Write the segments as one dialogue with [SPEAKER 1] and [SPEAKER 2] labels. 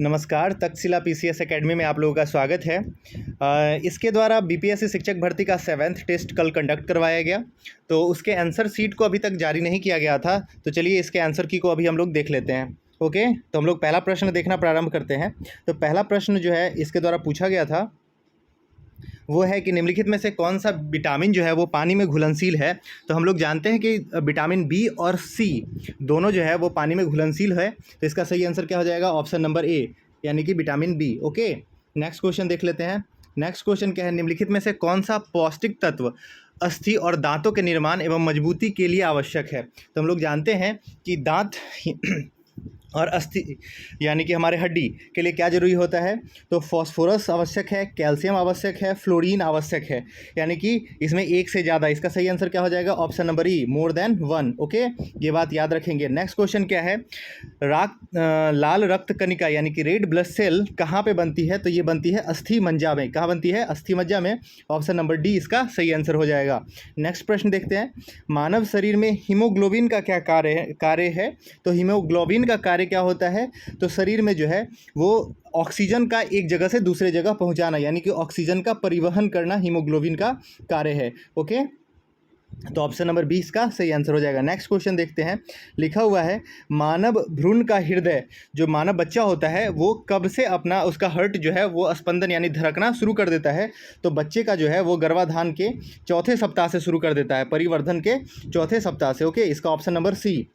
[SPEAKER 1] नमस्कार, Takshashila PCS academy में आप लोगों का स्वागत है। इसके द्वारा बीपीएससी शिक्षक भर्ती का 7th टेस्ट कल कंडक्ट करवाया गया, तो उसके आंसर शीट को अभी तक जारी नहीं किया गया था। तो चलिए इसके आंसर की को अभी हम लोग देख लेते हैं। ओके, तो हम लोग पहला प्रश्न देखना प्रारंभ करते हैं। तो पहला प्रश्न जो है इसके द्वारा पूछा गया था वो है कि निम्नलिखित में से कौन सा विटामिन जो है वो पानी में घुलनशील है। तो हम लोग जानते हैं कि विटामिन बी और सी दोनों जो है वो पानी में घुलनशील है। तो इसका सही आंसर क्या हो जाएगा? ऑप्शन नंबर ए, यानी कि vitamin B. Okay, next question देख लेते हैं। नेक्स्ट क्वेश्चन क्या है? निम्नलिखित में से कौन सा पौष्टिक तत्व अस्थि और दांतों के निर्माण एवं मजबूती के लिए आवश्यक है? तो हम लोग जानते हैं कि दांत और अस्थि यानी कि हमारे हड्डी के लिए क्या जरूरी होता है? तो फॉस्फोरस आवश्यक है, कैल्शियम आवश्यक है, फ्लोरीन आवश्यक है, यानी कि इसमें एक से ज़्यादा। इसका सही आंसर क्या हो जाएगा? ऑप्शन नंबर ई, मोर देन 1। ओके, ये बात याद रखेंगे। नेक्स्ट क्वेश्चन क्या है? लाल रक्त कणिका यानी कि रेड ब्लड सेल कहाँ पे बनती है? तो ये बनती है अस्थि मज्जा में। कहाँ बनती है? अस्थि मज्जा में। ऑप्शन नंबर डी इसका सही आंसर हो जाएगा। नेक्स्ट प्रश्न देखते हैं। मानव शरीर में हीमोग्लोबिन का क्या कार्य है? तो हीमोग्लोबिन का कार्य क्या होता है? तो शरीर में जो है वो ऑक्सीजन का एक जगह से दूसरे जगह पहुंचाना, यानी कि ऑक्सीजन का परिवहन करना हीमोग्लोबिन का कार्य है। ओके, तो ऑप्शन नंबर 20 का सही आंसर हो जाएगा। नेक्स्ट क्वेश्चन देखते हैं। लिखा हुआ है मानव भ्रूण का हृदय, जो मानव बच्चा होता है वो कब से अपना उसका हार्ट जो है वो स्पंदन यानी धड़कना शुरू कर देता है? तो बच्चे का जो है वो गर्भाधान के चौथे सप्ताह से शुरू कर देता है, परिवर्धन के चौथे सप्ताह से। ओके, इसका ऑप्शन नंबर सी,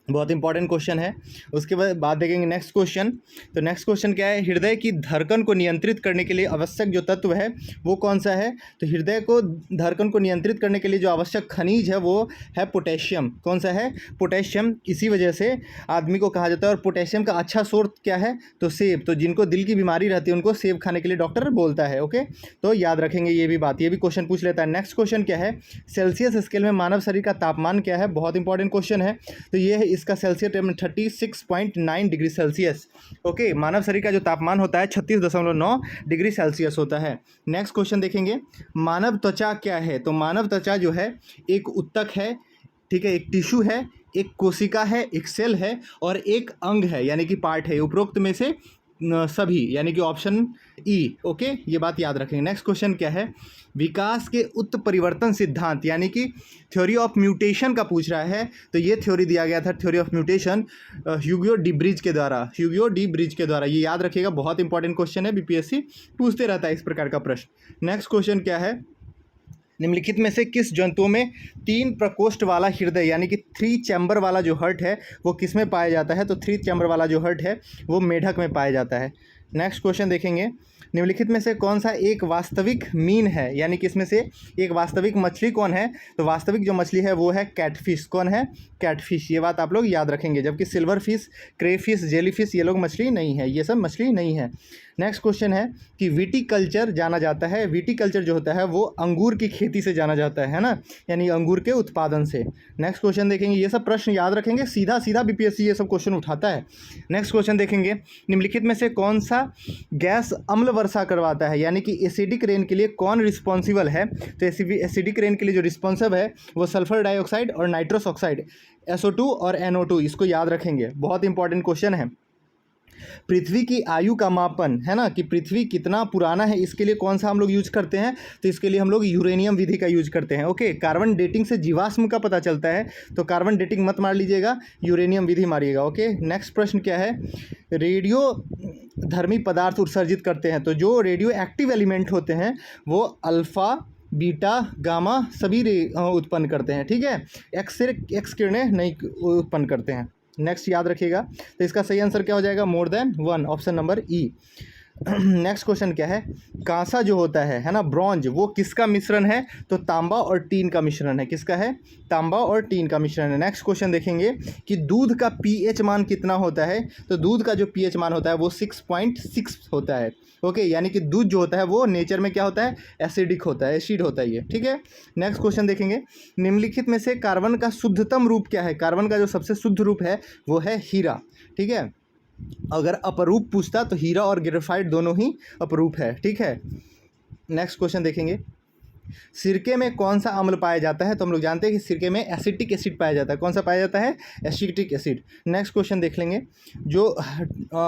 [SPEAKER 1] बहुत इंपॉर्टेंट क्वेश्चन है। उसके बाद देखेंगे नेक्स्ट क्वेश्चन। तो नेक्स्ट क्वेश्चन क्या है? हृदय की धड़कन को नियंत्रित करने के लिए आवश्यक जो तत्व है वो कौन सा है? तो हृदय को धड़कन को नियंत्रित करने के लिए जो आवश्यक खनिज है वो है पोटेशियम। कौन सा है? पोटेशियम। इसी वजह से आदमी को कहा जाता है। और पोटेशियम का अच्छा सोर्स क्या है? तो सेब। तो जिनको दिल की बीमारी रहती है उनको सेब खाने के लिए डॉक्टर बोलता है। ओके, तो याद रखेंगे ये भी बात, ये भी क्वेश्चन पूछ लेता है। नेक्स्ट क्वेश्चन क्या है? सेल्सियस स्केल में मानव शरीर का तापमान क्या है? बहुत इंपॉर्टेंट क्वेश्चन है। तो ये है इसका सेल्सियस 36.9 डिग्री सेल्सियस। ओके, मानव शरीर का जो तापमान होता है 36.9 डिग्री सेल्सियस होता है। नेक्स्ट क्वेश्चन देखेंगे। मानव त्वचा क्या है? तो मानव त्वचा जो है एक उत्तक है, ठीक है, एक टिश्यू है, एक कोशिका है, एक सेल है और एक अंग है, यानी कि पार्ट है। उपरोक्त में से सभी, यानी कि ऑप्शन ई। ओके, ये बात याद रखेंगे। नेक्स्ट क्वेश्चन क्या है? विकास के उत्परिवर्तन सिद्धांत यानी कि थ्योरी ऑफ म्यूटेशन का पूछ रहा है। तो ये थ्योरी दिया गया था, theory of mutation, Hugo de bridge के द्वारा। ये याद रखिएगा, बहुत इंपॉर्टेंट क्वेश्चन है, बीपीएससी पूछते रहता है इस प्रकार का प्रश्न। नेक्स्ट क्वेश्चन क्या है? निम्नलिखित में से किस जंतुओं में 3 प्रकोष्ठ वाला हृदय यानी कि 3 चैम्बर वाला जो हार्ट है वो किस में पाया जाता है? तो 3 चैम्बर वाला जो हार्ट है वो मेढक में पाया जाता है। नेक्स्ट क्वेश्चन देखेंगे। निम्नलिखित में से कौन सा एक वास्तविक मीन है, यानी कि इसमें से एक वास्तविक मछली कौन है? तो वास्तविक जो मछली है वो है कैटफिश। कौन है? कैटफिश। ये बात आप लोग याद रखेंगे। जबकि सिल्वर फिश, क्रेफिश, जेलीफिश ये लोग मछली नहीं है, ये सब मछली नहीं है। नेक्स्ट क्वेश्चन है कि विटीकल्चर जाना जाता है। विटीकल्चर जो होता है वो अंगूर की खेती से जाना जाता है ना, यानी अंगूर के उत्पादन से। नेक्स्ट क्वेश्चन देखेंगे। ये सब प्रश्न याद रखेंगे, सीधा सीधा बीपीएससी ये सब क्वेश्चन उठाता है। नेक्स्ट क्वेश्चन देखेंगे। निम्नलिखित में से कौन सा गैस अम्ल वर्षा करवाता है, यानी कि एसिडिक रेन के लिए कौन रिस्पॉन्सिबल है? तो एसिडिक रेन के लिए जो रिस्पॉन्सिबल है वो सल्फर डाइऑक्साइड और नाइट्रस ऑक्साइड, SO2 और NO2। इसको याद रखेंगे, बहुत इंपॉर्टेंट क्वेश्चन है। पृथ्वी की आयु का मापन है ना, कि पृथ्वी कितना पुराना है, इसके लिए कौन सा हम लोग यूज करते हैं? तो इसके लिए हम लोग यूरेनियम विधि का यूज करते हैं। ओके, कार्बन डेटिंग से जीवाश्म का पता चलता है, तो कार्बन डेटिंग मत मार लीजिएगा, यूरेनियम विधि मारिएगा। ओके, नेक्स्ट प्रश्न क्या है? रेडियो धर्मी पदार्थ उत्सर्जित करते हैं। तो जो रेडियो एक्टिव एलिमेंट होते हैं वो अल्फा, बीटा, गामा सभी उत्पन्न करते हैं, ठीक है। एक्स किरणें नहीं उत्पन्न करते हैं। नेक्स्ट याद रखिएगा। तो इसका सही आंसर क्या हो जाएगा? मोर देन 1, ऑप्शन नंबर ई। नेक्स्ट क्वेश्चन क्या है? कांसा जो होता है ना, ब्रॉन्ज, वो किसका मिश्रण है? तो तांबा और टीन का मिश्रण है। किसका है? तांबा और टीन का मिश्रण है। नेक्स्ट क्वेश्चन देखेंगे कि दूध का पीएच मान कितना होता है? तो दूध का जो पीएच मान होता है वो 6.6 होता है। ओके, यानी कि दूध जो होता है वो नेचर में क्या होता है? एसिडिक होता है, एसिड होता है ये, ठीक है। नेक्स्ट क्वेश्चन देखेंगे। निम्नलिखित में से कार्बन का शुद्धतम रूप क्या है? कार्बन का जो सबसे शुद्ध रूप है वो है हीरा, ठीक है। अगर अपरूप पूछता तो हीरा और ग्रेफाइट दोनों ही अपरूप है, ठीक है। नेक्स्ट क्वेश्चन देखेंगे। सिरके में कौन सा अम्ल पाया जाता है? तो हम लोग जानते हैं कि सिरके में एसिटिक एसिड पाया जाता है। कौन सा पाया जाता है? Acetic acid. नेक्स्ट क्वेश्चन देख लेंगे। जो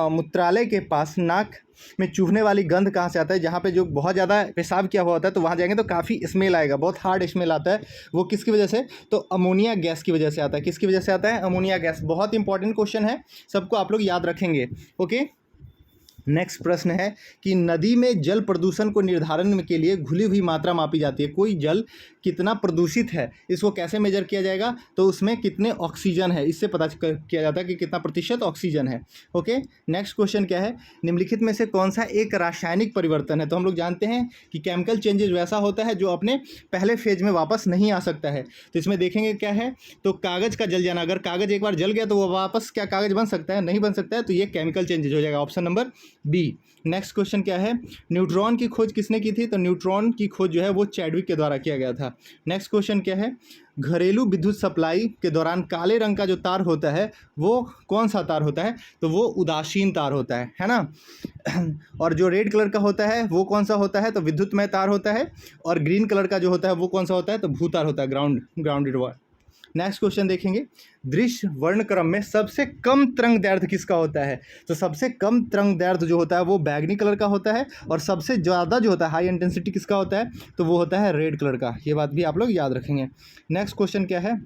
[SPEAKER 1] मूत्रालय के पास नाक में चूहने वाली गंध कहाँ से आता है? जहाँ पे जो बहुत ज़्यादा पेशाब किया हुआ होता है तो वहाँ जाएंगे तो काफ़ी स्मेल आएगा, बहुत हार्ड स्मेल आता है। वो किसकी वजह से? तो अमोनिया गैस की वजह से आता है। किसकी वजह से आता है? Ammonia gas. बहुत इंपॉर्टेंट क्वेश्चन है, सबको आप लोग याद रखेंगे। ओके, नेक्स्ट प्रश्न है कि नदी में जल प्रदूषण को निर्धारण के लिए घुली हुई मात्रा मापी जाती है। कोई जल कितना प्रदूषित है इसको कैसे मेजर किया जाएगा? तो उसमें कितने ऑक्सीजन है इससे पता किया जाता है कि कितना प्रतिशत ऑक्सीजन है। ओके, नेक्स्ट क्वेश्चन क्या है? निम्नलिखित में से कौन सा एक रासायनिक परिवर्तन है? तो हम लोग जानते हैं कि केमिकल चेंजेज वैसा होता है जो अपने पहले फेज में वापस नहीं आ सकता है। तो इसमें देखेंगे क्या है, तो कागज़ का जल जाना। अगर कागज़ एक बार जल गया तो वो वापस क्या कागज़ बन सकता है? नहीं बन सकता है। तो ये केमिकल चेंजेज हो जाएगा, option number B. Next question क्या है? न्यूट्रॉन की खोज किसने की थी? तो न्यूट्रॉन की खोज जो है वो चैडविक के द्वारा किया गया था। नेक्स्ट क्वेश्चन क्या है? घरेलू विद्युत सप्लाई के दौरान काले रंग का जो तार होता है वो कौन सा तार होता है? तो वो उदासीन तार होता है ना। और जो रेड कलर का होता है वो कौन सा होता है? तो विद्युतमय तार होता है। और ग्रीन कलर का जो होता है वो कौन सा होता है? तो भूतार होता है, ग्राउंडेड वायर। नेक्स्ट क्वेश्चन देखेंगे। दृश्य वर्णक्रम में सबसे कम तरंग दैर्ध्य किसका होता है? तो सबसे कम तरंग दैर्ध्य जो होता है वो बैगनी कलर का होता है। और सबसे ज़्यादा जो होता है हाई इंटेंसिटी किसका होता है? तो वो होता है रेड कलर का। ये बात भी आप लोग याद रखेंगे। नेक्स्ट क्वेश्चन क्या है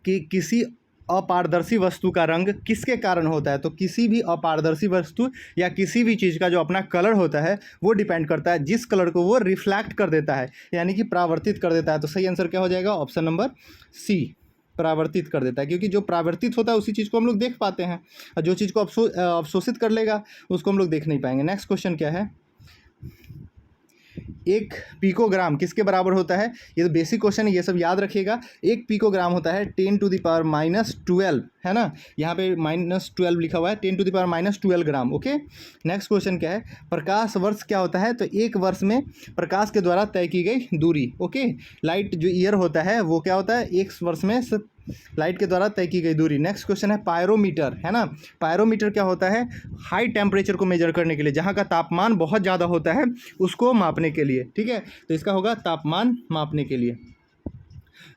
[SPEAKER 1] कि किसी अपारदर्शी वस्तु का रंग किसके कारण होता है? तो किसी भी अपारदर्शी वस्तु या किसी भी चीज़ का जो अपना कलर होता है वो डिपेंड करता है जिस कलर को वो रिफ्लेक्ट कर देता है, यानी कि परावर्तित कर देता है। तो सही आंसर क्या हो जाएगा? ऑप्शन नंबर सी, परावर्तित कर देता है। क्योंकि जो परावर्तित होता है उसी चीज़ को हम लोग देख पाते हैं, और जो चीज़ को अवशोषित कर लेगा उसको हम लोग देख नहीं पाएंगे। नेक्स्ट क्वेश्चन क्या है? एक पिकोग्राम किसके बराबर होता है? ये तो बेसिक क्वेश्चन है, ये सब याद रखिएगा। एक पिकोग्राम होता है 10⁻⁻12, है ना। यहाँ पे -12 लिखा हुआ है, 10⁻⁻12 ग्राम। ओके, नेक्स्ट क्वेश्चन क्या है? प्रकाश वर्ष क्या होता है? तो एक वर्ष में प्रकाश के द्वारा तय की गई दूरी। ओके, लाइट जो ईयर होता है वो क्या होता है? एक वर्ष में लाइट के द्वारा तय की गई दूरी। नेक्स्ट क्वेश्चन है पायरोमीटर, है ना। पायरोमीटर क्या होता है? हाई टेम्परेचर को मेजर करने के लिए, जहाँ का तापमान बहुत ज़्यादा होता है उसको मापने के लिए, ठीक है। तो इसका होगा तापमान मापने के लिए।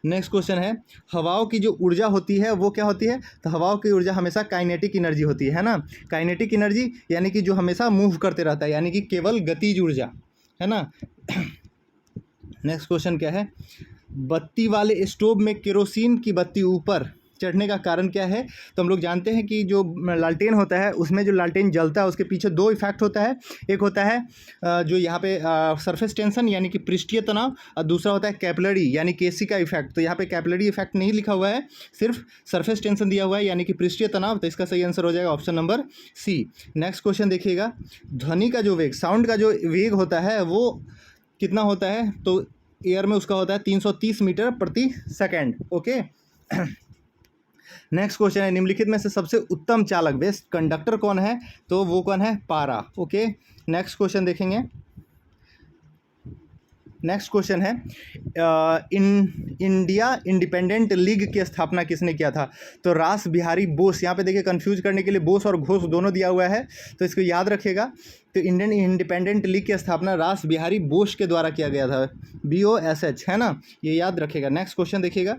[SPEAKER 1] नेक्स्ट क्वेश्चन है हवाओं की जो ऊर्जा होती है वो क्या होती है? तो हवाओं की ऊर्जा हमेशा काइनेटिक एनर्जी होती है ना। काइनेटिक एनर्जी यानी कि जो हमेशा मूव करते रहता है, यानी कि केवल गतिज ऊर्जा, है ना। नेक्स्ट क्वेश्चन क्या है? बत्ती वाले स्टोव में केरोसिन की बत्ती ऊपर चढ़ने का कारण क्या है? तो हम लोग जानते हैं कि जो लालटेन होता है उसमें जो लालटेन जलता है उसके पीछे दो इफेक्ट होता है। एक होता है जो यहाँ पे सरफेस टेंशन यानी कि पृष्ठीय तनाव, और दूसरा होता है कैपिलरी यानी केसी का इफेक्ट। तो यहाँ पे कैपिलरी इफेक्ट नहीं लिखा हुआ है, सिर्फ सरफेस टेंशन दिया हुआ है यानी कि पृष्ठीय तनाव। तो इसका सही आंसर हो जाएगा option number C. Next question देखिएगा, ध्वनि का जो वेग, साउंड का जो वेग होता है वो कितना होता है? तो एयर में उसका होता है 330 मीटर प्रति सेकेंड। ओके, नेक्स्ट क्वेश्चन है निम्नलिखित में से सबसे उत्तम चालक, बेस्ट कंडक्टर कौन है? तो वो कौन है? पारा। ओके, नेक्स्ट क्वेश्चन देखेंगे। नेक्स्ट क्वेश्चन है इंडिया इंडिपेंडेंट लीग की स्थापना किसने किया था? तो रास बिहारी बोस। यहाँ पे देखिए कंफ्यूज करने के लिए बोस और घोष दोनों दिया हुआ है, तो इसको याद रखिएगा। तो इंडियन इंडिपेंडेंट लीग की स्थापना रास बिहारी बोस के द्वारा किया गया था, BOSH, है ना, ये याद रखिएगा। नेक्स्ट क्वेश्चन देखिएगा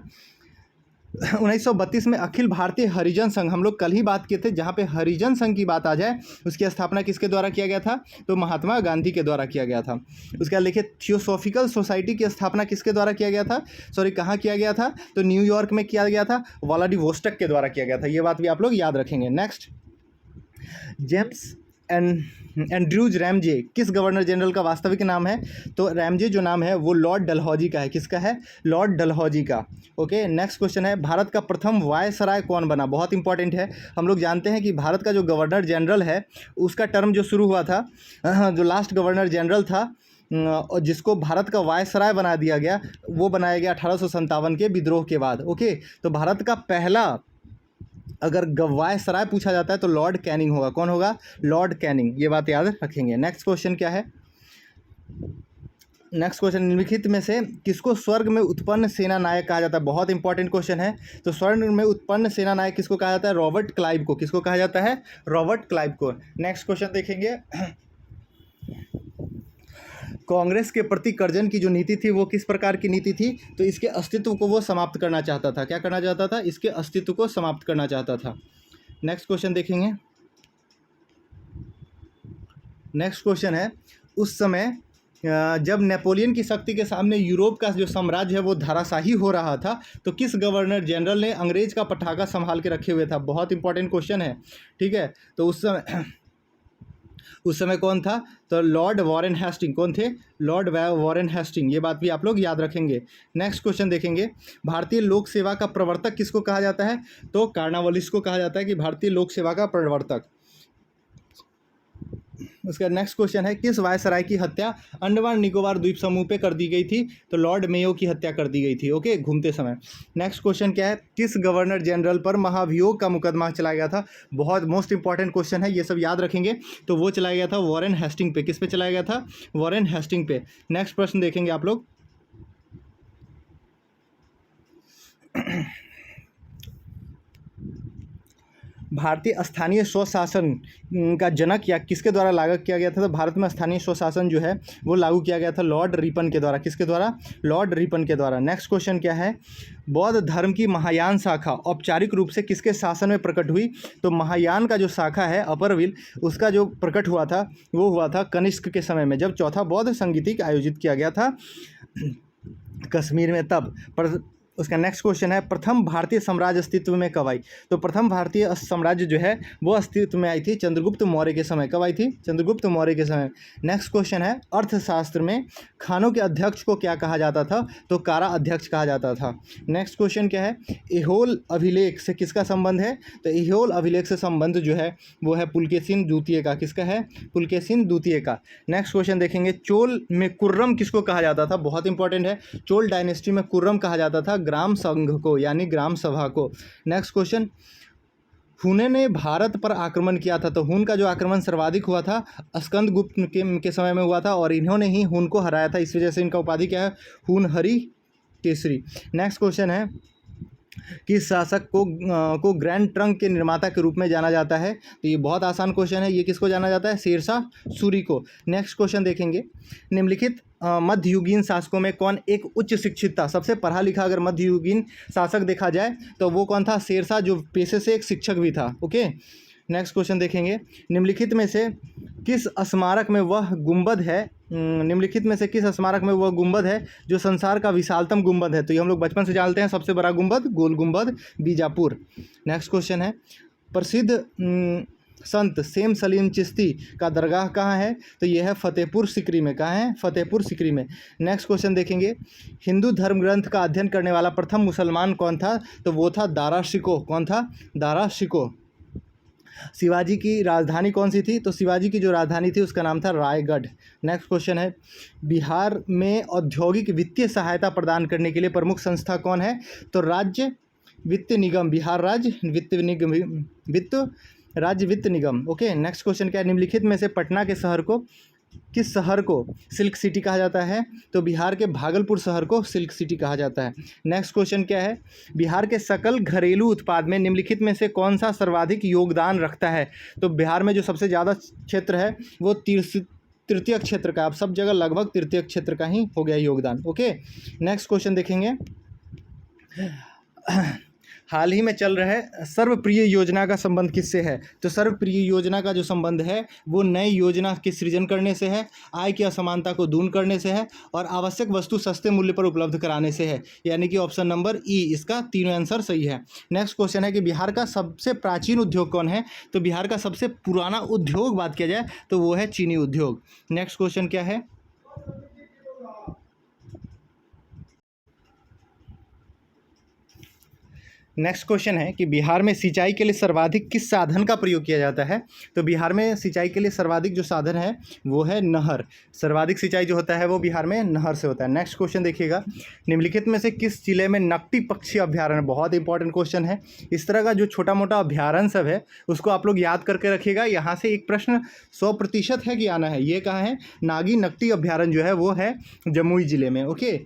[SPEAKER 1] 1932 में अखिल भारतीय हरिजन संघ, हम लोग कल ही बात किए थे, जहाँ पे हरिजन संघ की बात आ जाए उसकी स्थापना किसके द्वारा किया गया था? तो महात्मा गांधी के द्वारा किया गया था। उसके बाद लिखिए थियोसॉफिकल सोसाइटी की स्थापना किसके द्वारा किया गया था? सॉरी, कहाँ किया गया था? तो न्यूयॉर्क में किया गया था, व्लादिवोस्टॉक के द्वारा किया गया था। ये बात भी आप लोग याद रखेंगे। नेक्स्ट, जेम्स एंड्रयूज रैमजे किस गवर्नर जनरल का वास्तविक नाम है? तो रैमजे जो नाम है वो लॉर्ड डलहौजी का है। किसका है? लॉर्ड डलहौजी का। ओके, नेक्स्ट क्वेश्चन है भारत का प्रथम वायसराय कौन बना? बहुत इंपॉर्टेंट है। हम लोग जानते हैं कि भारत का जो गवर्नर जनरल है उसका टर्म जो शुरू हुआ था, जो लास्ट गवर्नर जनरल था और जिसको भारत का वायसराय बना दिया गया, वो बनाया गया 1857 के विद्रोह के बाद। ओके, तो भारत का पहला अगर वायसराय पूछा जाता है तो लॉर्ड कैनिंग होगा। कौन होगा? Lord Canning. ये बात याद रखेंगे। नेक्स्ट क्वेश्चन क्या है? नेक्स्ट क्वेश्चन निम्नलिखित में से किसको स्वर्ग में उत्पन्न सेना नायक कहा जाता है? बहुत इंपॉर्टेंट क्वेश्चन है। तो स्वर्ग में उत्पन्न सेना नायक किसको कहा जाता है? रॉबर्ट क्लाइव को। किसको कहा जाता है? रॉबर्ट क्लाइव को। नेक्स्ट क्वेश्चन देखेंगे कांग्रेस के प्रति कर्जन की जो नीति थी वो किस प्रकार की नीति थी? तो इसके अस्तित्व को वो समाप्त करना चाहता था। क्या करना चाहता था? इसके अस्तित्व को समाप्त करना चाहता था। नेक्स्ट क्वेश्चन देखेंगे। नेक्स्ट क्वेश्चन है, उस समय जब नेपोलियन की शक्ति के सामने यूरोप का जो साम्राज्य है वो धराशाही हो रहा था, तो किस गवर्नर जनरल ने अंग्रेज का पटाखा संभाल के रखे हुए था? बहुत इंपॉर्टेंट क्वेश्चन है, ठीक है। तो उस समय कौन था? तो लॉर्ड वॉरेन हेस्टिंग। कौन थे? Lord Warren Hasting. ये बात भी आप लोग याद रखेंगे। नेक्स्ट क्वेश्चन देखेंगे, भारतीय लोक सेवा का प्रवर्तक किसको कहा जाता है? तो कार्नवालिस को कहा जाता है कि भारतीय लोक सेवा का प्रवर्तक। उसका नेक्स्ट क्वेश्चन है, किस वायसराय की हत्या अंडमान निकोबार द्वीप समूह पे कर दी गई थी? तो लॉर्ड मेयो की हत्या कर दी गई थी, ओके, घूमते समय। नेक्स्ट क्वेश्चन क्या है, किस गवर्नर जनरल पर महाभियोग का मुकदमा चलाया गया था? बहुत मोस्ट इंपॉर्टेंट क्वेश्चन है, ये सब याद रखेंगे। तो वो चलाया गया था वॉरेन हेस्टिंग पे। किस पे चलाया गया था? वॉरेन हेस्टिंग पे। नेक्स्ट प्रश्न देखेंगे आप लोग। भारतीय स्थानीय स्वशासन का जनक या किसके द्वारा लागू किया गया था? तो भारत में स्थानीय स्वशासन जो है वो लागू किया गया था लॉर्ड रिपन के द्वारा। किसके द्वारा? लॉर्ड रिपन के द्वारा। नेक्स्ट क्वेश्चन क्या है, बौद्ध धर्म की महायान शाखा औपचारिक रूप से किसके शासन में प्रकट हुई? तो महायान का जो शाखा है अपरविल, उसका जो प्रकट हुआ था वो हुआ था कनिष्क के समय में, जब चौथा बौद्ध संगीतिक आयोजित किया गया था कश्मीर में तब। पर उसका नेक्स्ट क्वेश्चन है, प्रथम भारतीय साम्राज्य अस्तित्व में कब आई? तो प्रथम भारतीय साम्राज्य जो है वो अस्तित्व में आई थी चंद्रगुप्त मौर्य के समय। कब आई थी? चंद्रगुप्त मौर्य के समय। नेक्स्ट क्वेश्चन है, अर्थशास्त्र में खानों के अध्यक्ष को क्या कहा जाता था? तो कारा अध्यक्ष कहा जाता था। नेक्स्ट क्वेश्चन क्या है, ऐहोल अभिलेख से किसका संबंध है? तो ऐहोल अभिलेख से संबंध जो है वो है पुलकेशिन द्वितीय का। किसका है? पुलकेशिन द्वितीय का। नेक्स्ट क्वेश्चन देखेंगे, चोल में कुर्रम किसको कहा जाता था? बहुत इंपॉर्टेंट है, चोल डायनेस्टी में कुर्रम कहा जाता था ग्राम संघ को, यानी ग्राम सभा को। नेक्स्ट क्वेश्चन, हुन ने भारत पर आक्रमण किया था, तो हुन का जो आक्रमण सर्वाधिक हुआ था स्कंदगुप्त के समय में हुआ था और इन्होंने ही हुन को हराया था, इस वजह से इनका उपाधि क्या है? हुनहरी केसरी। नेक्स्ट क्वेश्चन है, किस शासक को ग्रैंड ट्रंक के निर्माता के रूप में जाना जाता है? तो ये बहुत आसान क्वेश्चन है, ये किसको जाना जाता है? शेरशाह सूरी को। नेक्स्ट क्वेश्चन देखेंगे, निम्नलिखित मध्ययुगीन शासकों में कौन एक उच्च शिक्षित था? सबसे पढ़ा लिखा अगर मध्ययुगीन शासक देखा जाए तो वो कौन था? शेरशाह, जो पेशे से एक शिक्षक भी था, ओके। नेक्स्ट क्वेश्चन देखेंगे, निम्नलिखित में से किस स्मारक में वह गुंबद है? निम्नलिखित में से किस स्मारक में वह गुंबद है जो संसार का विशालतम गुंबद है? तो ये हम लोग बचपन से जानते हैं, सबसे बड़ा गुंबद गोल गुंबद बीजापुर। नेक्स्ट क्वेश्चन है, प्रसिद्ध संत सेम सलीम चिश्ती का दरगाह कहाँ है? तो यह है फतेहपुर सिकरी में। कहाँ है? फतेहपुर सिकरी में। नेक्स्ट क्वेश्चन देखेंगे, हिंदू धर्म ग्रंथ का अध्ययन करने वाला प्रथम मुसलमान कौन था? तो वो था दारा शिकोह। कौन था? दारा शिकोह। शिवाजी की राजधानी कौन सी थी? तो शिवाजी की जो राजधानी थी उसका नाम था रायगढ़। नेक्स्ट क्वेश्चन है, बिहार में औद्योगिक वित्तीय सहायता प्रदान करने के लिए प्रमुख संस्था कौन है? तो राज्य वित्त निगम, बिहार राज्य राज्य वित्त निगम, ओके। नेक्स्ट क्वेश्चन क्या है, निम्नलिखित में से पटना के शहर को किस शहर को सिल्क सिटी कहा जाता है? तो बिहार के भागलपुर शहर को सिल्क सिटी कहा जाता है। नेक्स्ट क्वेश्चन क्या है, बिहार के सकल घरेलू उत्पाद में निम्नलिखित में से कौन सा सर्वाधिक योगदान रखता है? तो बिहार में जो सबसे ज़्यादा क्षेत्र है वो तृतीय क्षेत्र का, अब सब जगह लगभग तृतीय क्षेत्र का ही हो गया योगदान, ओके। नेक्स्ट क्वेश्चन देखेंगे, हाल ही में चल रहे सर्वप्रिय योजना का संबंध किससे है? तो सर्वप्रिय योजना का जो संबंध है वो नई योजना के सृजन करने से है, आय की असमानता को दूर करने से है और आवश्यक वस्तु सस्ते मूल्य पर उपलब्ध कराने से है, यानी कि ऑप्शन नंबर ई, इसका तीनों आंसर सही है। नेक्स्ट क्वेश्चन है कि बिहार का सबसे प्राचीन उद्योग कौन है? तो बिहार का सबसे पुराना उद्योग बात किया जाए तो वो है चीनी उद्योग। नेक्स्ट क्वेश्चन क्या है, नेक्स्ट क्वेश्चन है कि बिहार में सिंचाई के लिए सर्वाधिक किस साधन का प्रयोग किया जाता है? तो बिहार में सिंचाई के लिए सर्वाधिक जो साधन है वो है नहर। सर्वाधिक सिंचाई जो होता है वो बिहार में नहर से होता है। नेक्स्ट क्वेश्चन देखिएगा, निम्नलिखित में से किस जिले में नकटी पक्षी अभ्यारण्य? बहुत इंपॉर्टेंट क्वेश्चन है। इस तरह का जो छोटा मोटा अभ्यारण्य सब है उसको आप लोग याद करके रखिएगा। यहाँ से एक प्रश्न 100% है कि आना है। ये कहाँ है? नागी नकटी अभ्यारण्य जो है वो है जमुई जिले में, ओके।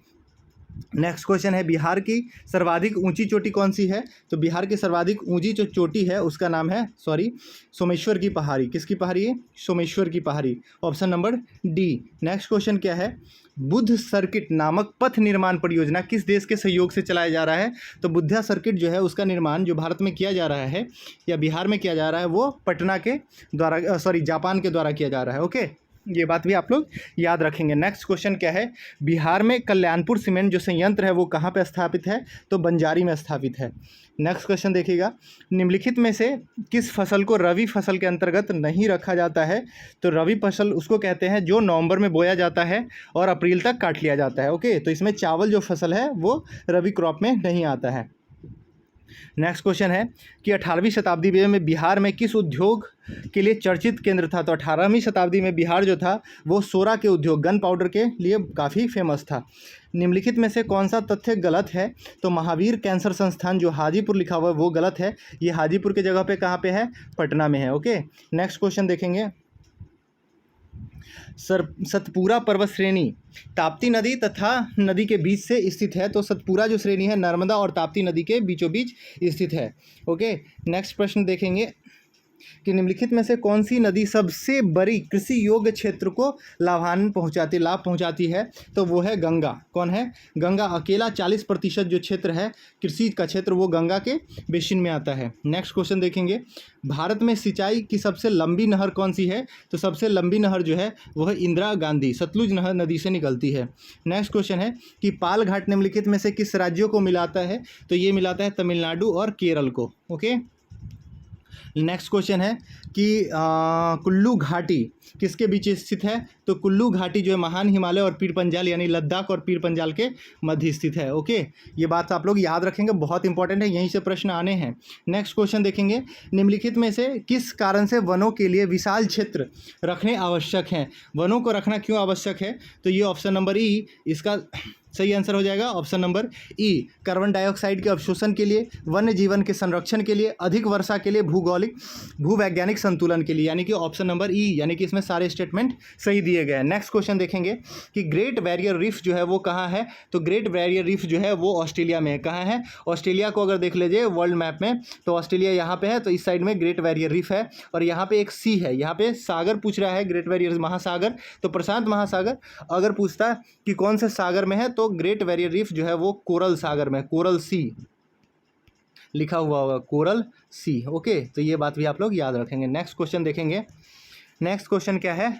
[SPEAKER 1] नेक्स्ट क्वेश्चन है बिहार की सर्वाधिक ऊंची चोटी कौन सी है? तो बिहार की सर्वाधिक ऊंची जो चोटी है उसका नाम है सोमेश्वर की पहाड़ी। किसकी पहाड़ी है? सोमेश्वर की पहाड़ी। Option number D. Next question क्या है? बुद्ध सर्किट नामक पथ निर्माण परियोजना किस देश के सहयोग से चलाया जा रहा है? तो बुद्धा सर्किट जो है उसका निर्माण जो भारत में किया जा रहा है या बिहार में किया जा रहा है वो पटना के द्वारा जापान के द्वारा किया जा रहा है। ओके, ये बात भी आप लोग याद रखेंगे। नेक्स्ट क्वेश्चन क्या है? बिहार में कल्याणपुर सीमेंट जो संयंत्र है वो कहाँ पे स्थापित है? तो बंजारी में स्थापित है। नेक्स्ट क्वेश्चन देखिएगा, निम्नलिखित में से किस फसल को रबी फसल के अंतर्गत नहीं रखा जाता है? तो रबी फसल उसको कहते हैं जो नवंबर में बोया जाता है और अप्रैल तक काट लिया जाता है। ओके, तो इसमें चावल जो फसल है वो रबी क्रॉप में नहीं आता है। नेक्स्ट क्वेश्चन है कि 18वीं शताब्दी में बिहार में किस उद्योग के लिए चर्चित केंद्र था? तो 18वीं शताब्दी में बिहार जो था वो सोरा के उद्योग, गन पाउडर के लिए काफ़ी फेमस था। निम्नलिखित में से कौन सा तथ्य गलत है? तो महावीर कैंसर संस्थान जो हाजीपुर लिखा हुआ है वो गलत है। ये हाजीपुर के जगह पे कहाँ पे है? पटना में है। ओके, नेक्स्ट क्वेश्चन देखेंगे, सतपुरा पर्वत श्रेणी ताप्ती नदी तथा नदी के बीच से स्थित है। तो सतपुरा जो श्रेणी है नर्मदा और ताप्ती नदी के बीचों बीच स्थित है। ओके, नेक्स्ट प्रश्न देखेंगे कि निम्नलिखित में से कौन सी नदी सबसे बड़ी कृषि योग्य क्षेत्र को लाभ पहुंचाती है? तो वो है गंगा। कौन है? गंगा। अकेला 40% जो क्षेत्र है कृषि का क्षेत्र वो गंगा के बेसिन में आता है। नेक्स्ट क्वेश्चन देखेंगे, भारत में सिंचाई की सबसे लंबी नहर कौन सी है? तो सबसे लंबी नहर जो है वह इंदिरा गांधी सतलुज नहर नदी से निकलती है। नेक्स्ट क्वेश्चन है कि पाल घाट निम्नलिखित में से किस राज्यों को मिलाता है? तो ये मिलाता है तमिलनाडु और केरल को। ओके, नेक्स्ट क्वेश्चन है कि कुल्लू घाटी किसके बीच स्थित है? तो कुल्लू घाटी जो है महान हिमालय और पीर पंजाल यानी लद्दाख और पीर पंजाल के मध्य स्थित है। ओके, ये बात आप लोग याद रखेंगे, बहुत इंपॉर्टेंट है, यहीं से प्रश्न आने हैं। नेक्स्ट क्वेश्चन देखेंगे, निम्नलिखित में से किस कारण से वनों के लिए विशाल क्षेत्र रखने आवश्यक हैं? वनों को रखना क्यों आवश्यक है? तो ये ऑप्शन नंबर ई इसका सही आंसर हो जाएगा। ऑप्शन नंबर ई, कार्बन डाइऑक्साइड के अवशोषण के लिए, वन्य जीवन के संरक्षण के लिए, अधिक वर्षा के लिए, भूवैज्ञानिक संतुलन के लिए, यानी कि ऑप्शन नंबर ई, यानी कि इसमें सारे स्टेटमेंट सही दिए गए हैं। नेक्स्ट क्वेश्चन देखेंगे कि ग्रेट बैरियर रीफ जो है वो कहाँ है? तो ग्रेट बैरियर रीफ जो है वो ऑस्ट्रेलिया में है। कहाँ है? ऑस्ट्रेलिया को अगर देख लीजिए वर्ल्ड मैप में तो ऑस्ट्रेलिया यहाँ पे है, तो इस साइड में ग्रेट बैरियर रीफ है और यहाँ पे एक सी है, यहाँ पे सागर पूछ रहा है, ग्रेट बैरियर महासागर, तो प्रशांत महासागर। अगर पूछता है कि कौन से सागर में है तो ग्रेट बैरियर रीफ जो है वो कोरल सागर में, कोरल सी लिखा हुआ होगा, कोरल सी। ओके, तो ये बात भी आप लोग याद रखेंगे। नेक्स्ट क्वेश्चन देखेंगे, नेक्स्ट क्वेश्चन क्या है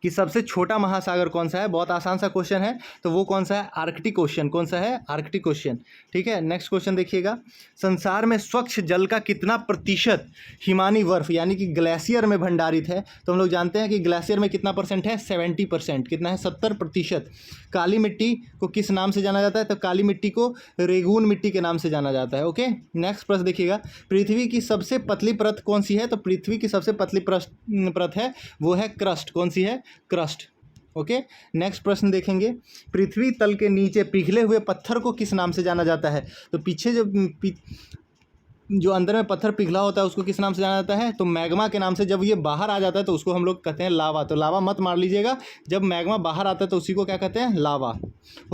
[SPEAKER 1] कि सबसे छोटा महासागर कौन सा है? बहुत आसान सा क्वेश्चन है, तो वो कौन सा है? Arctic question. कौन सा है? Arctic question. ठीक है, नेक्स्ट क्वेश्चन देखिएगा, संसार में स्वच्छ जल का कितना प्रतिशत हिमानी बर्फ यानी कि ग्लेशियर में भंडारित है? तो हम लोग जानते हैं कि ग्लेशियर में कितना परसेंट है? 70%। कितना है? 70%। काली मिट्टी को किस नाम से जाना जाता है? तो काली मिट्टी को रेगून मिट्टी के नाम से जाना जाता है। ओके, नेक्स्ट प्रश्न देखिएगा, पृथ्वी की सबसे पतली परत कौन सी है? तो पृथ्वी की सबसे पतली परत है वो है क्रस्ट। कौन सी है? क्रस्ट। ओके, नेक्स्ट प्रश्न देखेंगे, पृथ्वी तल के नीचे पिघले हुए पत्थर को किस नाम से जाना जाता है? तो पीछे जो अंदर में पत्थर पिघला होता है उसको किस नाम से जाना जाता है? तो मैग्मा के नाम से। जब ये बाहर आ जाता है तो उसको हम लोग कहते हैं लावा। तो लावा मत मार लीजिएगा, जब मैग्मा बाहर आता है तो उसी को क्या कहते हैं? लावा।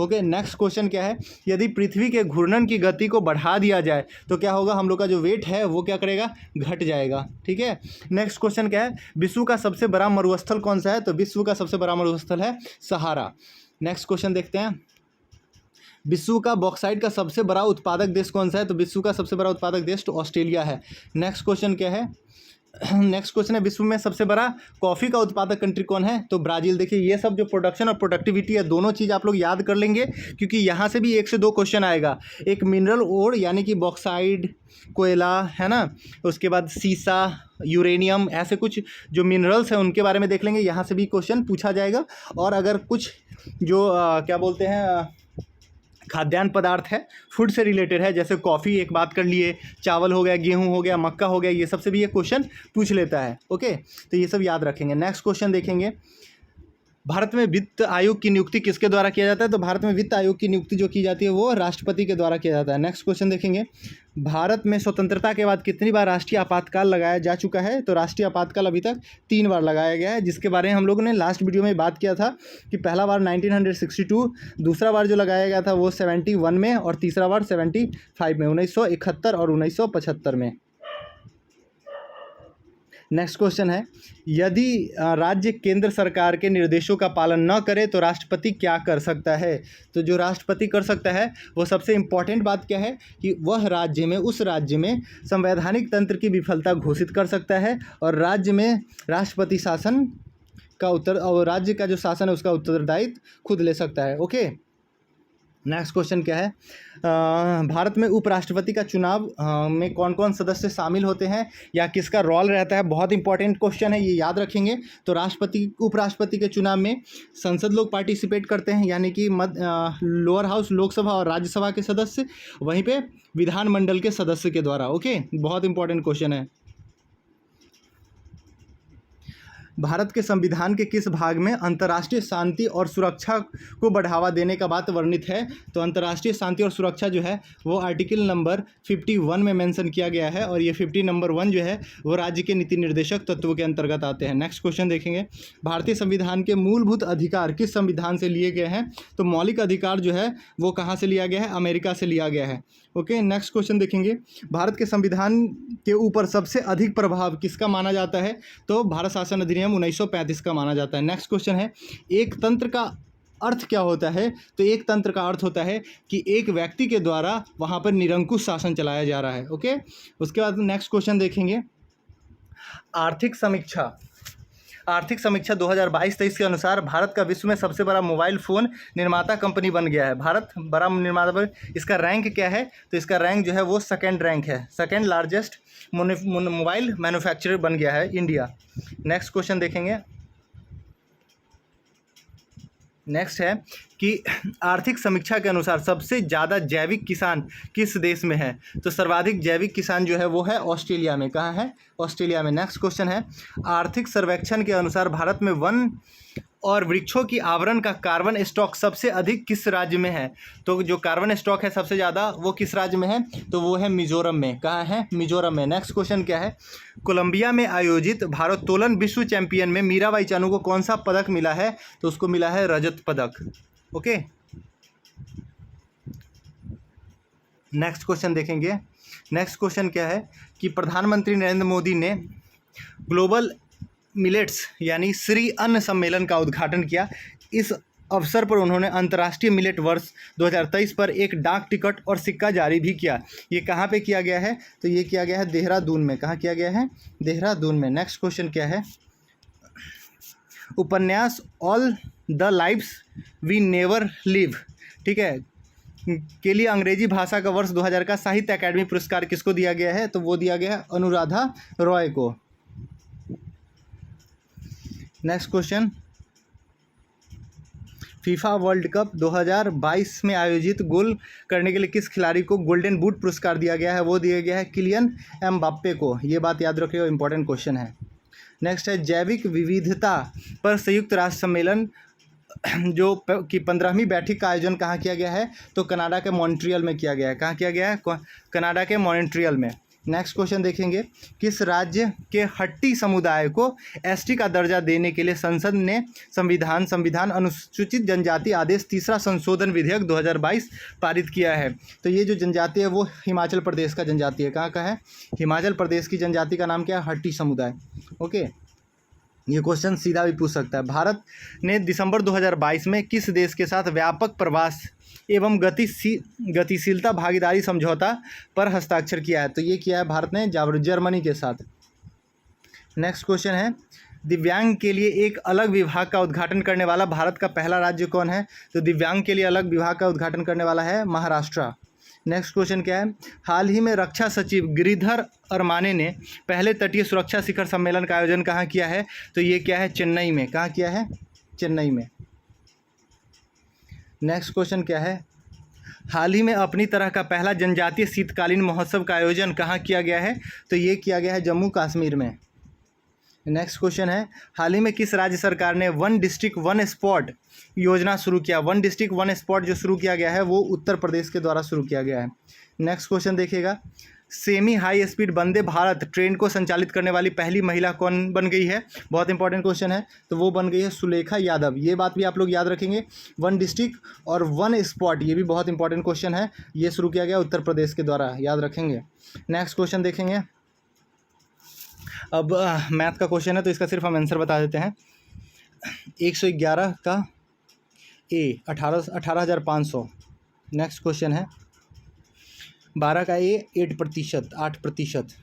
[SPEAKER 1] ओके, नेक्स्ट क्वेश्चन क्या है, यदि पृथ्वी के घूर्णन की गति को बढ़ा दिया जाए तो क्या होगा? हम लोग का जो वेट है वो क्या करेगा? घट जाएगा। ठीक है, नेक्स्ट क्वेश्चन क्या है, विश्व का सबसे बड़ा मरुस्थल कौन सा है? तो विश्व का सबसे बड़ा मरुस्थल है सहारा। नेक्स्ट क्वेश्चन देखते हैं, विश्व का बॉक्साइट का सबसे बड़ा उत्पादक देश कौन सा है? तो विश्व का सबसे बड़ा उत्पादक देश तो ऑस्ट्रेलिया है। नेक्स्ट क्वेश्चन क्या है, नेक्स्ट क्वेश्चन है, विश्व में सबसे बड़ा कॉफ़ी का उत्पादक कंट्री कौन है? तो ब्राज़ील। देखिए ये सब जो प्रोडक्शन और प्रोडक्टिविटी है दोनों चीज़ आप लोग याद कर लेंगे, क्योंकि यहाँ से भी 1 से 2 क्वेश्चन आएगा। एक मिनरल ओर यानी कि बॉक्साइड, कोयला है ना, उसके बाद सीसा, यूरेनियम, ऐसे कुछ जो मिनरल्स हैं उनके बारे में देख लेंगे, यहाँ से भी क्वेश्चन पूछा जाएगा। और अगर कुछ जो क्या बोलते हैं खाद्यान्न पदार्थ है, फूड से रिलेटेड है, जैसे कॉफ़ी एक बात कर लिए, चावल हो गया, गेहूं हो गया, मक्का हो गया, ये सब से भी ये क्वेश्चन पूछ लेता है। ओके, तो ये सब याद रखेंगे। नेक्स्ट क्वेश्चन देखेंगे, भारत में वित्त आयोग की नियुक्ति किसके द्वारा किया जाता है? तो भारत में वित्त आयोग की नियुक्ति जो की जाती है वो राष्ट्रपति के द्वारा किया जाता है। नेक्स्ट क्वेश्चन देखेंगे, भारत में स्वतंत्रता के बाद कितनी बार राष्ट्रीय आपातकाल लगाया जा चुका है? तो राष्ट्रीय आपातकाल अभी तक 3 बार लगाया गया है, जिसके बारे में हम लोगों ने लास्ट वीडियो में बात किया था कि पहला बार 1962, दूसरा बार जो लगाया गया था वो 71 में, और तीसरा बार 75 में, 1971 और 1975 में। नेक्स्ट क्वेश्चन है, यदि राज्य केंद्र सरकार के निर्देशों का पालन न करे तो राष्ट्रपति क्या कर सकता है? तो जो राष्ट्रपति कर सकता है वो सबसे इम्पॉर्टेंट बात क्या है कि वह उस राज्य में संवैधानिक तंत्र की विफलता घोषित कर सकता है, और राज्य में राष्ट्रपति शासन का और राज्य का जो शासन है उसका उत्तरदायित्व खुद ले सकता है। ओके, नेक्स्ट क्वेश्चन क्या है, भारत में उपराष्ट्रपति का चुनाव में कौन कौन सदस्य शामिल होते हैं या किसका रोल रहता है? बहुत इंपॉर्टेंट क्वेश्चन है, ये याद रखेंगे। तो उपराष्ट्रपति के चुनाव में संसद लोग पार्टिसिपेट करते हैं, यानी कि लोअर हाउस लोकसभा और राज्यसभा के सदस्य, वहीं पे विधानमंडल के सदस्य के द्वारा। ओके, बहुत इंपॉर्टेंट क्वेश्चन है। भारत के संविधान के किस भाग में अंतर्राष्ट्रीय शांति और सुरक्षा को बढ़ावा देने का बात वर्णित है? तो अंतर्राष्ट्रीय शांति और सुरक्षा जो है वो आर्टिकल नंबर 51 में मेंशन किया गया है, और ये 50 नंबर 1 जो है वो राज्य के नीति निर्देशक तत्वों के अंतर्गत आते हैं। नेक्स्ट क्वेश्चन देखेंगे, भारतीय संविधान के मूलभूत अधिकार किस संविधान से लिए गए हैं? तो मौलिक अधिकार जो है वो कहाँ से लिया गया है? अमेरिका से लिया गया है। ओके, नेक्स्ट क्वेश्चन देखेंगे, भारत के संविधान के ऊपर सबसे अधिक प्रभाव किसका माना जाता है? तो भारत शासन अधिनियम 1935 का माना जाता है। नेक्स्ट क्वेश्चन है, एक तंत्र का अर्थ क्या होता है? तो एक तंत्र का अर्थ होता है कि एक व्यक्ति के द्वारा वहाँ पर निरंकुश शासन चलाया जा रहा है। ओके, उसके बाद नेक्स्ट क्वेश्चन देखेंगे, आर्थिक समीक्षा 2022-23 के अनुसार भारत का विश्व में सबसे बड़ा मोबाइल फ़ोन निर्माता कंपनी बन गया है। भारत बड़ा निर्माता, इसका रैंक क्या है? तो इसका रैंक जो है वो सेकंड रैंक है, सेकंड लार्जेस्ट मोबाइल मैन्युफैक्चरर बन गया है इंडिया। नेक्स्ट क्वेश्चन देखेंगे, नेक्स्ट है कि आर्थिक समीक्षा के अनुसार सबसे ज़्यादा जैविक किसान किस देश में है? तो सर्वाधिक जैविक किसान जो है वो है ऑस्ट्रेलिया में। कहाँ है? ऑस्ट्रेलिया में। नेक्स्ट क्वेश्चन है, आर्थिक सर्वेक्षण के अनुसार भारत में वन और वृक्षों की आवरण का कार्बन स्टॉक सबसे अधिक किस राज्य में है? तो जो कार्बन स्टॉक है सबसे ज़्यादा वो किस राज्य में है? तो वो है मिजोरम में। कहाँ है? मिजोरम में। नेक्स्ट क्वेश्चन क्या है, कोलंबिया में आयोजित भारोत्तोलन विश्व चैंपियन में मीराबाई चानू को कौन सा पदक मिला है? तो उसको मिला है रजत पदक। ओके, नेक्स्ट क्वेश्चन देखेंगे। नेक्स्ट क्वेश्चन क्या है कि प्रधानमंत्री नरेंद्र मोदी ने ग्लोबल मिलेट्स यानी श्री अन्न सम्मेलन का उद्घाटन किया। इस अवसर पर उन्होंने अंतर्राष्ट्रीय मिलेट वर्ष 2023 पर एक डाक टिकट और सिक्का जारी भी किया। ये कहाँ पे किया गया है? तो ये किया गया है देहरादून में। कहाँ किया गया है? देहरादून में। नेक्स्ट क्वेश्चन क्या है, उपन्यास all the lives we never live, ठीक है, के लिए अंग्रेजी भाषा का वर्ष 2000 का साहित्य अकादमी पुरस्कार किसको दिया गया है? तो वो दिया गया है अनुराधा रॉय को। Next question, FIFA world cup 2022 में आयोजित गोल करने के लिए किस खिलाड़ी को गोल्डन बूट पुरस्कार दिया गया है? वो दिया गया है किलियन एम्बाप्पे को। ये बात याद रखिएगा, इंपॉर्टेंट क्वेश्चन है। नेक्स्ट है, जैविक विविधता पर संयुक्त राष्ट्र सम्मेलन जो कि 15वीं बैठक का आयोजन कहाँ किया गया है? तो कनाडा के मॉन्ट्रियल में किया गया है। कहाँ किया गया है? कनाडा के मॉन्ट्रियल में। नेक्स्ट क्वेश्चन देखेंगे, किस राज्य के हट्टी समुदाय को एसटी का दर्जा देने के लिए संसद ने संविधान अनुसूचित जनजाति आदेश 3 संशोधन विधेयक 2022 पारित किया है? तो ये जो जनजाति है वो हिमाचल प्रदेश का जनजाति है। कहाँ का है? हिमाचल प्रदेश की जनजाति का नाम क्या है? हट्टी समुदाय। ओके, ये क्वेश्चन सीधा भी पूछ सकता है। भारत ने दिसंबर 2022 में किस देश के साथ व्यापक प्रवास एवं गतिशीलता भागीदारी समझौता पर हस्ताक्षर किया है? तो ये किया है भारत ने जर्मनी के साथ। नेक्स्ट क्वेश्चन है, दिव्यांग के लिए एक अलग विभाग का उद्घाटन करने वाला भारत का पहला राज्य कौन है? तो दिव्यांग के लिए अलग विभाग का उद्घाटन करने वाला है महाराष्ट्र। नेक्स्ट क्वेश्चन क्या है, हाल ही में रक्षा सचिव गिरिधर अरमाने ने पहले तटीय सुरक्षा शिखर सम्मेलन का आयोजन कहाँ किया है? तो ये क्या है? चेन्नई में। कहाँ किया है? चेन्नई में। नेक्स्ट क्वेश्चन क्या है, हाल ही में अपनी तरह का पहला जनजातीय शीतकालीन महोत्सव का आयोजन कहाँ किया गया है? तो ये किया गया है जम्मू कश्मीर में। नेक्स्ट क्वेश्चन है, हाल ही में किस राज्य सरकार ने वन डिस्ट्रिक्ट वन स्पॉट योजना शुरू किया? वन डिस्ट्रिक्ट वन स्पॉट जो शुरू किया गया है वो उत्तर प्रदेश के द्वारा शुरू किया गया है। नेक्स्ट क्वेश्चन देखिएगा, semi high speed Vande Bharat train को संचालित करने वाली पहली महिला कौन बन गई है? बहुत इंपॉर्टेंट क्वेश्चन है, तो वो बन गई है सुलेखा यादव। ये बात भी आप लोग याद रखेंगे। वन डिस्ट्रिक्ट और वन स्पॉट, ये भी बहुत इंपॉर्टेंट क्वेश्चन है, ये शुरू किया गया उत्तर प्रदेश के द्वारा, याद रखेंगे। नेक्स्ट क्वेश्चन देखेंगे, अब मैथ का क्वेश्चन है तो इसका सिर्फ हम आंसर बता देते हैं। 111 का ए 18,500। नेक्स्ट क्वेश्चन है, 12 का ए 8%।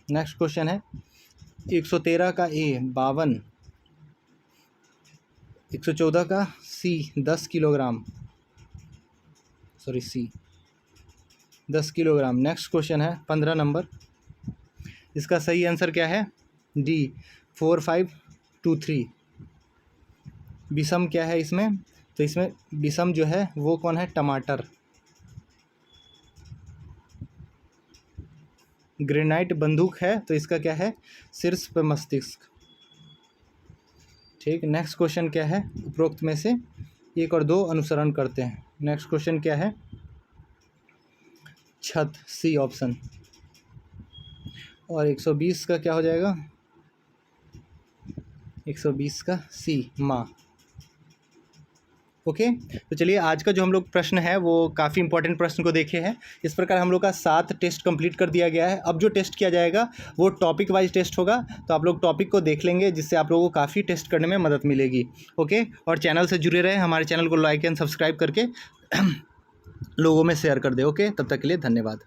[SPEAKER 1] नेक्स्ट क्वेश्चन है, 113 का ए 52। 114 का C 10 kilogram, sorry C 10 kilogram. Next question है 15 नंबर, इसका सही आंसर क्या है? डी 4523। विषम क्या है इसमें? तो इसमें विषम जो है वो कौन है? टमाटर। ग्रेनाइट बंदूक है तो इसका क्या है? शीर्ष पर मस्तिष्क। ठीक, नेक्स्ट क्वेश्चन क्या है? उपरोक्त में से 1 और 2 अनुसरण करते हैं। नेक्स्ट क्वेश्चन क्या है? छत, सी ऑप्शन। और 120 का क्या हो जाएगा? 120 का सी माँ। ओके, तो चलिए आज का जो हम लोग प्रश्न है वो काफ़ी इंपॉर्टेंट प्रश्न को देखे हैं। इस प्रकार हम लोग का 7 टेस्ट कंप्लीट कर दिया गया है। अब जो टेस्ट किया जाएगा वो टॉपिक वाइज टेस्ट होगा, तो आप लोग टॉपिक को देख लेंगे जिससे आप लोगों को काफ़ी टेस्ट करने में मदद मिलेगी। ओके, और चैनल से जुड़े रहे, हमारे चैनल को लाइक एंड सब्सक्राइब करके लोगों में शेयर कर दे। ओके, तब तक के लिए धन्यवाद।